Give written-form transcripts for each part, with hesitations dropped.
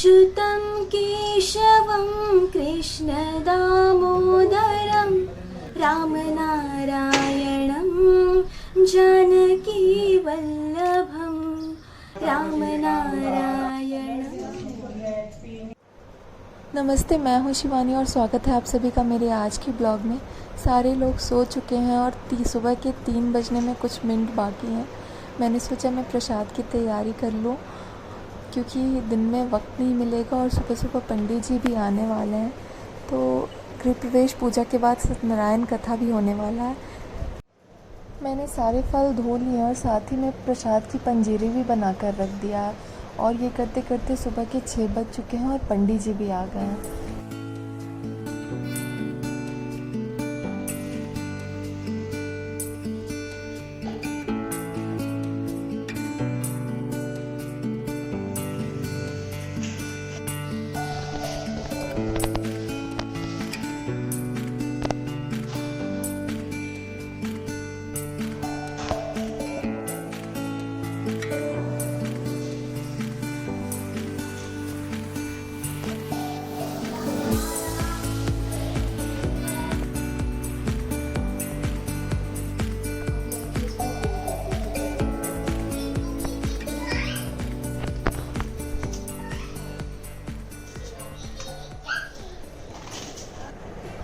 अच्युतं केशवं कृष्णदामोदरं रामनारायणं जानकीवल्लभं रामनारायणं। नमस्ते, मैं हूँ शिवानी और स्वागत है आप सभी का मेरे आज की ब्लॉग में। सारे लोग सो चुके हैं और सुबह के 3 बजने में कुछ मिनट बाकी हैं। मैंने सोचा मैं प्रसाद की तैयारी कर लूँ क्योंकि दिन में वक्त नहीं मिलेगा और सुबह सुबह पंडित जी भी आने वाले हैं, तो गृह प्रवेश पूजा के बाद सत्यनारायण कथा भी होने वाला है। मैंने सारे फल धो लिए और साथ ही में प्रसाद की पंजीरी भी बना कर रख दिया है और ये करते करते सुबह के 6 बज चुके हैं और पंडित जी भी आ गए हैं।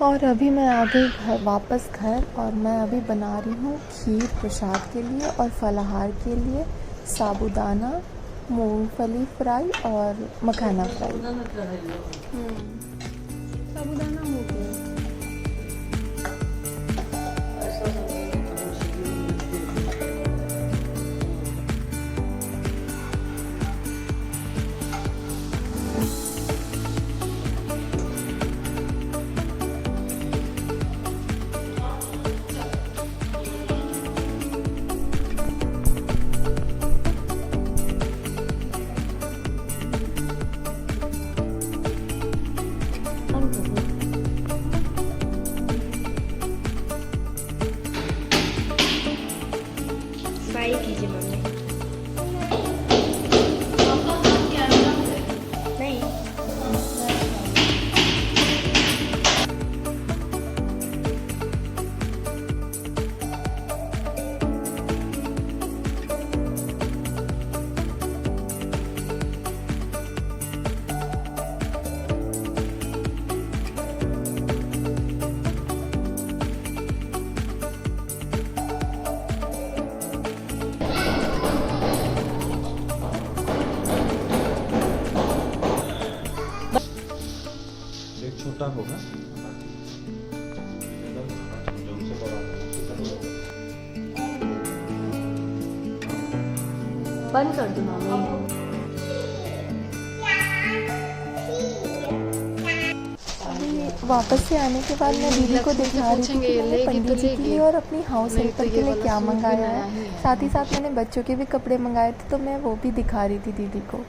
और अभी मैं आ गई वापस घर और मैं अभी बना रही हूँ खीर प्रसाद के लिए और फलाहार के लिए साबूदाना, मूंगफली फ्राई और मखाना फ्राई। साबूदाना हो गया। फ्राई कीजिए मम्मी। नहीं, छोटा होगा बंद कर दो मम्मी। वापस से आने के बाद मैं दीदी को दिखा रही थी कि मैंने पंडित जी के लिए और अपनी हाउस हेल्पर के लिए क्या मंगाया है। साथ ही साथ मैंने बच्चों के भी कपड़े मंगाए थे, तो मैं वो भी दिखा रही थी दीदी को।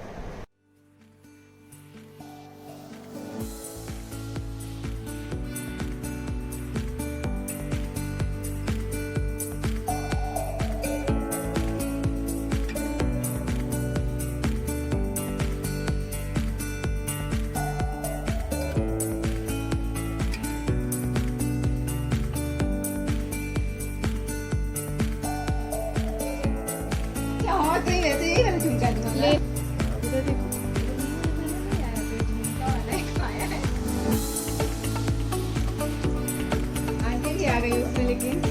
लेकिन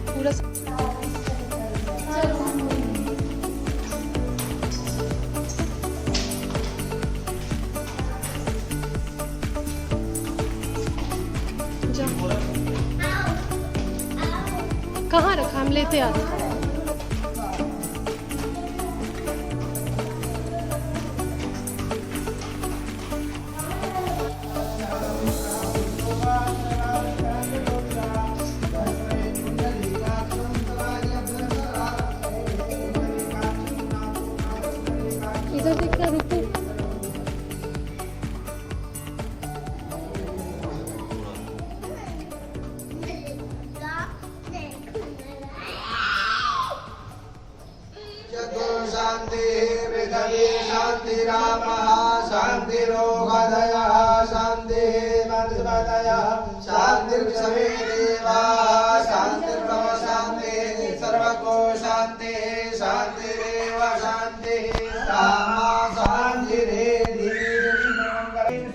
पूरा कहाँ रखा, हम लेते आ रहे। इधर देखना, रुको। शान्तिरोगादयः शान्तिः वनस्पतयः शान्तिर्विश्वे देवाः शान्तिर्ब्रह्म शान्तिः सर्वको शान्तिः शान्तिरेव शान्तिः सामा शान्तिरेधि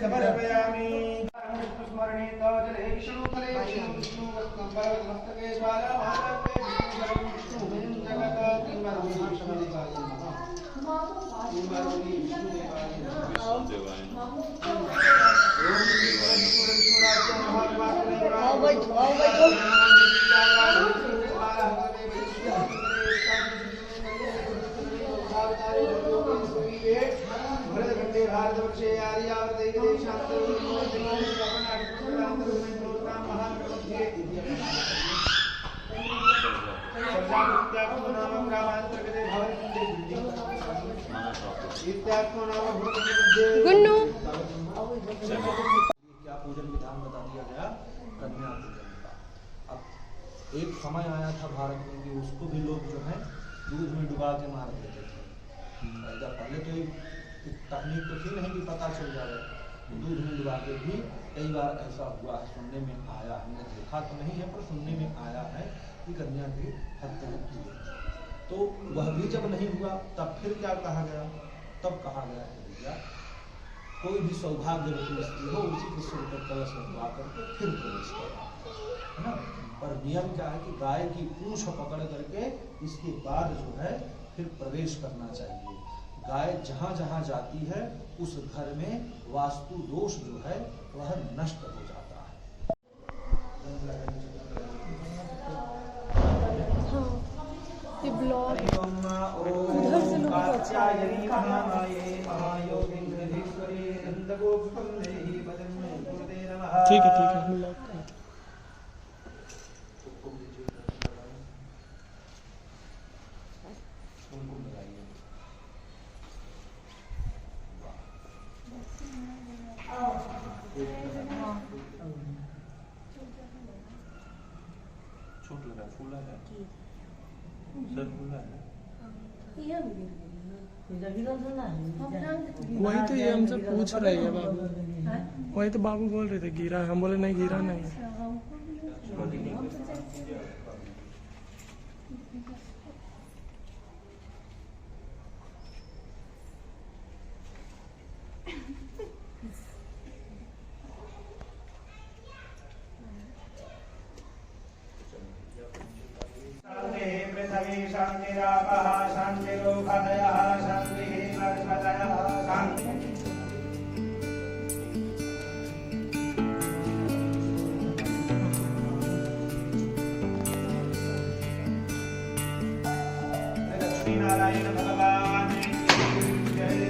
समर्पयामि स्मरणे जले विष्णुतले विष्णु मस्तके ज्वाला महादेवे विष्णु जगत किंवरं शमदेवाय भारतवर्षे आर्यावर्ते गुन्नू क्या पूजन विधान बता दिया गया कन्या पूजन का। अब एक समय आया था भारत में कि उसको भी लोग जो है दूध में डुबा के मार देते थे। जब पहले तो तकनीक तो थी नहीं कि पता चल जाए, दूध में डुबा के भी कई बार ऐसा हुआ है, सुनने में आया, हमने देखा तो नहीं है पर सुनने में आया है कि कन्या की हत्या की गई। तो वह भी जब नहीं हुआ तब फिर क्या कहा गया, तब कहा गया कि भैया कोई भी सौभाग्यवती स्त्री हो उसी के सिर पर कलश लगवा करके फिर प्रवेश करना है ना। पर नियम क्या है कि गाय की पूंछ पकड़ करके इसके बाद जो है फिर प्रवेश करना चाहिए। गाय जहाँ जहाँ जाती है उस घर में वास्तु दोष जो है वह नष्ट हो जाता है। ये ब्लॉग उधर से लोग ठीक है हम लोग छोट लगा फूला है सर फूला है। वही तो ये हमसे पूछ रहे हैं बाबू, वही तो बाबू बोल रहे थे गिरा है, हम बोले नहीं गिरा नहीं है। शान्तिरापः शान्तिरोगादयः शान्तिः वनस्पतयः शान्तिः लक्ष्मीनारायण भगवान की जय।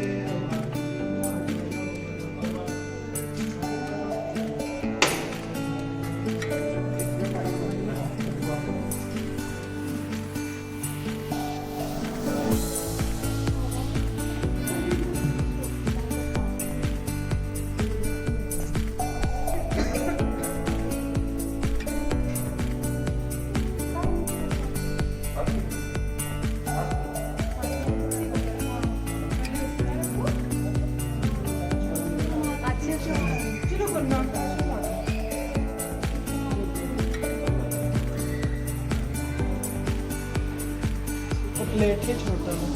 प्लेट के छोटा है।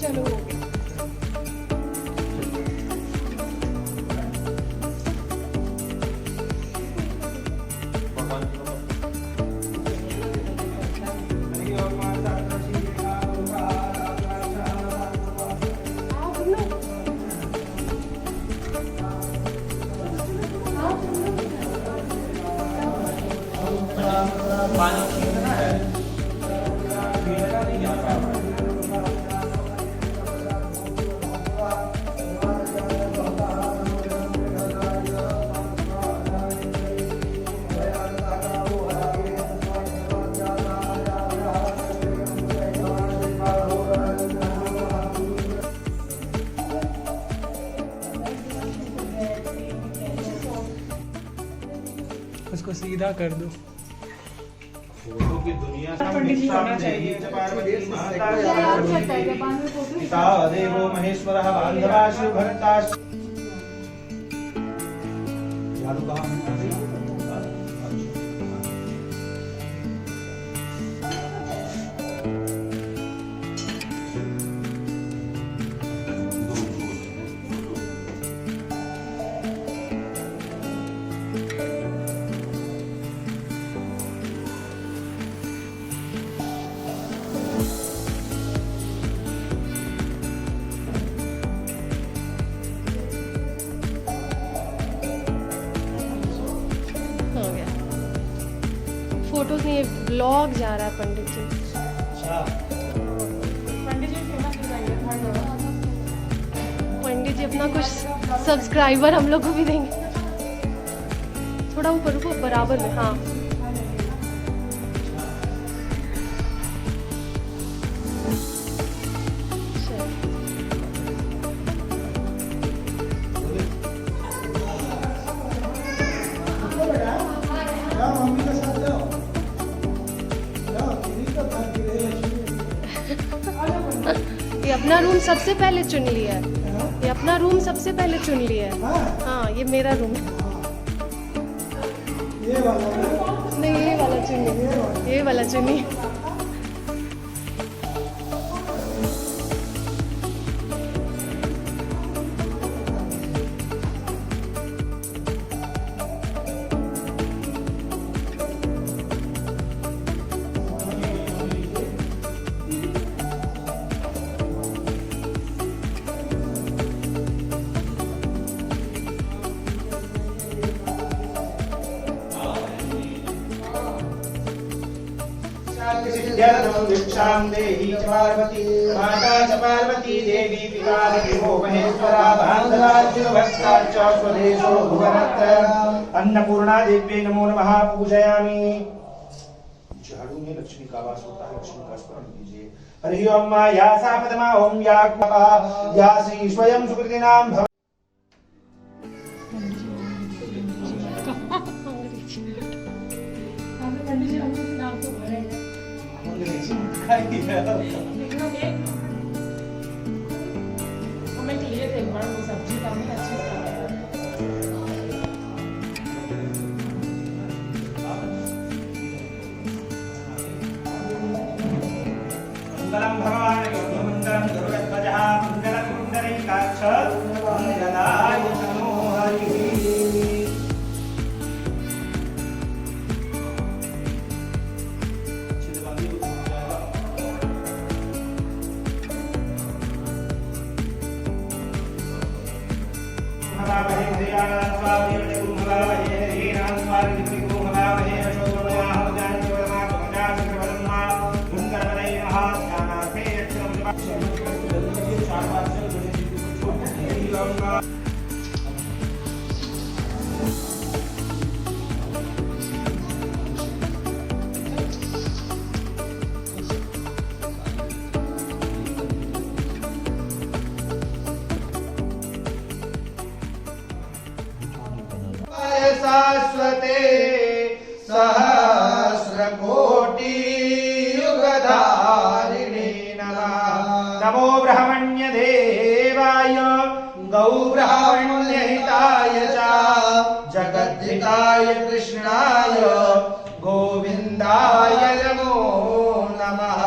चलो उसको सीधा कर दो। फोटो की दुनिया पिता देवो महेश्वरः बान्धवा शिवभक्ता हो गया। फोटोज नहीं, ब्लॉग जा रहा है पंडित जी। पंडित जी अपना कुछ सब्सक्राइबर हम लोग को भी देंगे। थोड़ा ऊपर रुको, बराबर में। हाँ ये अपना रूम सबसे पहले चुन लिया है। ये अपना रूम सबसे पहले चुन लिया है। हाँ ये मेरा रूम है। नहीं ये वाला चुनिए, ये वाला चुनिए। भिक्षां देहि च पार्वती माता च पार्वती देवी पिता देवो महेश्वरा बान्धवा शिवभक्ता च स्वदेशो भुवनत्र अन्नपूर्णा देव्यै नमो नमः पूजयामि। झाड़ू में लक्ष्मी का वास होता है, लक्ष्मी का स्मरण कीजिए। हरि ओम या सा पद्मा ओम या कृपा या श्री स्वयं सुकृतिनां भव। कमेंट लिए थे एक बार वो सब्जी काफी अच्छी थी। मंगलम भगवान मंगलम गरुड़ध्वजः मंगलम पुंडरीकाक्ष मंगलाय तनो हरिः। शाश्वते सहस्रकोटि युगधारिणे नमः। नमो ब्रह्मण्य देवाय गौ ब्राह्मण्यहिताय च जगद्धिताय कृष्णाय गोविन्दाय नमो नमः।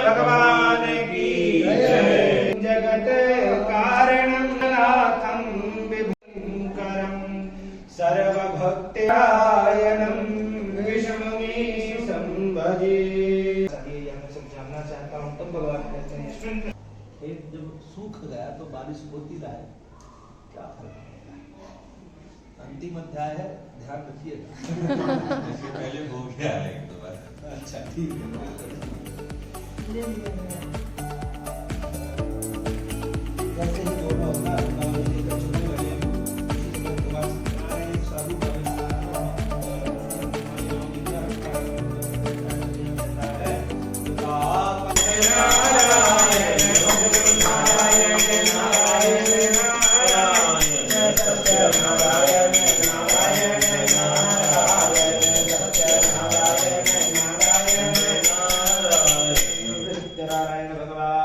भगवान की जगत कारणं नाथं विभुंकरं सर्वभक्त्यायनं विष्णुमी संभजे। ये सब जानना चाहता हूँ तब भगवान कहते हैं जब सूख गया तो बारिश होती रहे क्या फर्क पड़ता है। अंतिम अध्याय है ध्यान रखिएगा। इससे पहले हो गया है एक दो बार। अच्छा ठीक है। वैसे ही दोनों अपना अपना लेकर चलने लगे। एक साधु का नारायण भगवान